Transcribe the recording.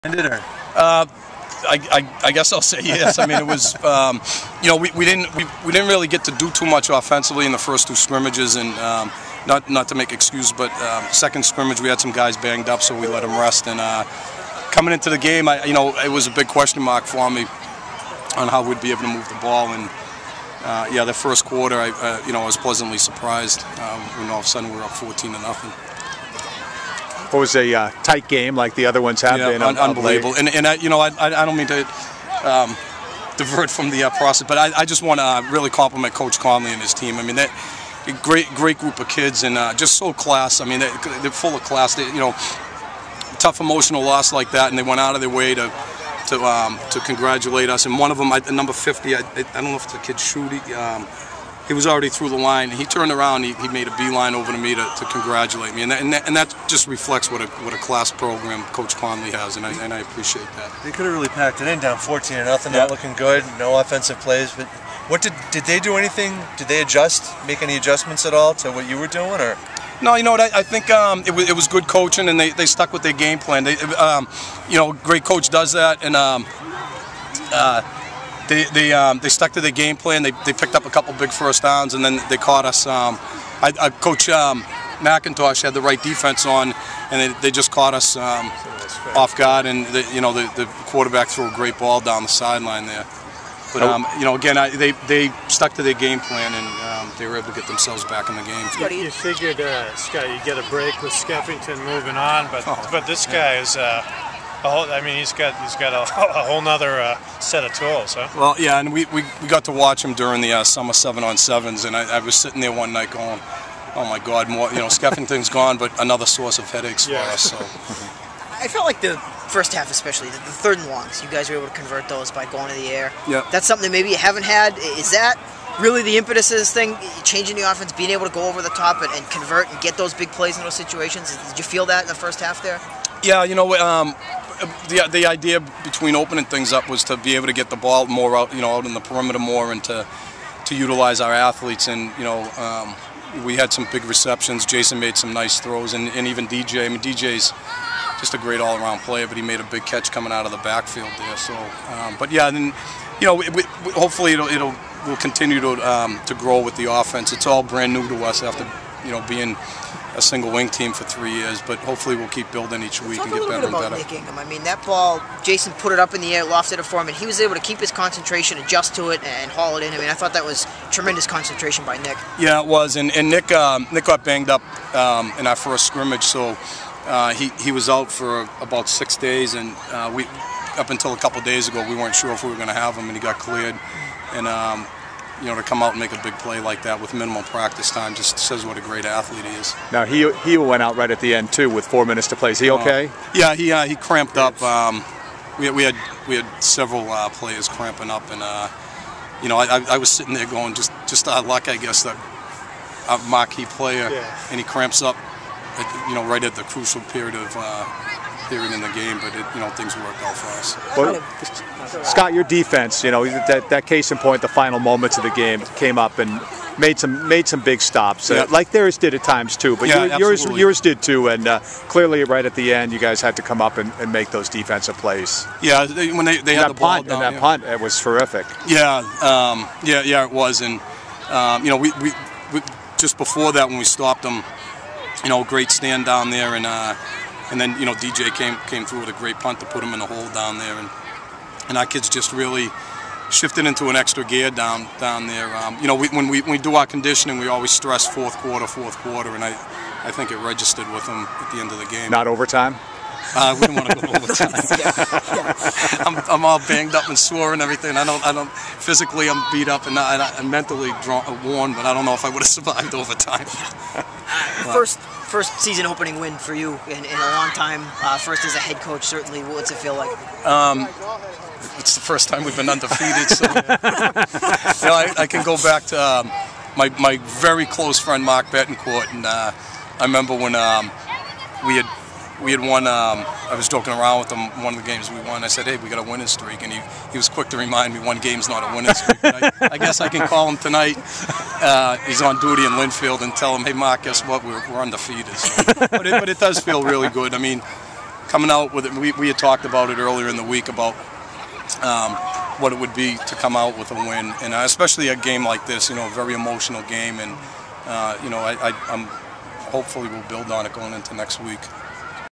I guess I'll say yes. I mean, it was we didn't really get to do too much offensively in the first two scrimmages, and not to make excuses, but second scrimmage we had some guys banged up, so we let them rest. And coming into the game, it was a big question mark for me on how we'd be able to move the ball. And the first quarter, I was pleasantly surprised when all of a sudden we were up 14-0. It was a tight game like the other ones have been. Unbelievable. And I don't mean to divert from the process, but I just want to really compliment Coach Conley and his team. I mean, that great group of kids, and just so class. I mean, they're full of class. Tough emotional loss like that, and they went out of their way to congratulate us. And one of them, at number 50, I don't know if it's a kid Shooty. He was already through the line. He turned around. He made a beeline over to me to congratulate me, and that just reflects what a class program Coach Conley has, and I appreciate that. They could have really packed it in, down 14-0, not looking good, no offensive plays. But what did they do anything? Did they make any adjustments at all to what you were doing, or? No, you know what? I think it was good coaching, and they stuck with their game plan. Great coach does that, and. They stuck to their game plan. They picked up a couple big first downs, and then they caught us. Coach McIntosh had the right defense on, and they just caught us off guard. And the quarterback threw a great ball down the sideline there. But again, they stuck to their game plan, and they were able to get themselves back in the game. You figured, Scott, you get a break with Skeffington moving on, but this guy is. He's got a whole nother set of tools, huh? Well, yeah, and we got to watch him during the summer 7-on-7s, and I was sitting there one night going, "Oh my God, more! Skeffington's gone, but another source of headaches for us." So. I felt like the first half, especially the third and longs, you guys were able to convert those by going to the air. Yeah. That's something that maybe you haven't had. Is that really the impetus of this thing? Changing the offense, being able to go over the top and convert and get those big plays in those situations. Did you feel that in the first half there? Yeah, the idea between opening things up was to be able to get the ball more out, out in the perimeter more, and to utilize our athletes. And we had some big receptions. Jason made some nice throws, and even DJ. I mean, DJ's just a great all-around player, but he made a big catch coming out of the backfield there. So, but yeah, then hopefully we'll continue to grow with the offense. It's all brand new to us after being a single wing team for 3 years, but hopefully we'll keep building each week and get better and better. Nick Ingham. I mean, that ball, Jason put it up in the air, lofted it for him, and he was able to keep his concentration, adjust to it, and haul it in. I mean, I thought that was tremendous concentration by Nick. Yeah, it was, and Nick got banged up in our first scrimmage, so he was out for about 6 days, and up until a couple days ago, we weren't sure if we were going to have him, and he got cleared. And to come out and make a big play like that with minimal practice time just says what a great athlete he is. Now he went out right at the end too with 4 minutes to play. Is he okay? Yeah, he cramped up. We had several players cramping up, and I was sitting there going just our luck, I guess, that our marquee player, and he cramps up, right at the crucial period in the game, but things worked out for us. Well, Scott, your defense, that case in point, the final moments of the game came up and made some big stops, like theirs did at times too. But yours did too, and clearly right at the end, you guys had to come up and make those defensive plays. Yeah, when they had the ball down, and that punt, it was terrific. Yeah, it was, and we just before that when we stopped them, great stand down there, and then DJ came through with a great punt to put him in the hole down there, and our kids just really shifted into an extra gear down there. When we do our conditioning, we always stress fourth quarter, and I think it registered with them at the end of the game. Not overtime? We didn't want to go to overtime. I'm all banged up and sore and everything. I don't physically I'm beat up and I'm mentally worn, but I don't know if I would have survived overtime. First season opening win for you in a long time. First as a head coach, certainly. What's it feel like? It's the first time we've been undefeated, so I can go back to my very close friend Mark Betancourt, and I remember when we had won. I was joking around with him one of the games we won. I said, "Hey, we got a winning streak," and he was quick to remind me one game's not a winning streak. But I guess I can call him tonight. He's on duty in Linfield and tell him, "Hey, Mark, guess what? We're undefeated." So, but it does feel really good. I mean, coming out with it, we had talked about it earlier in the week about what it would be to come out with a win, and especially a game like this, a very emotional game, and I'm hopefully we'll build on it going into next week.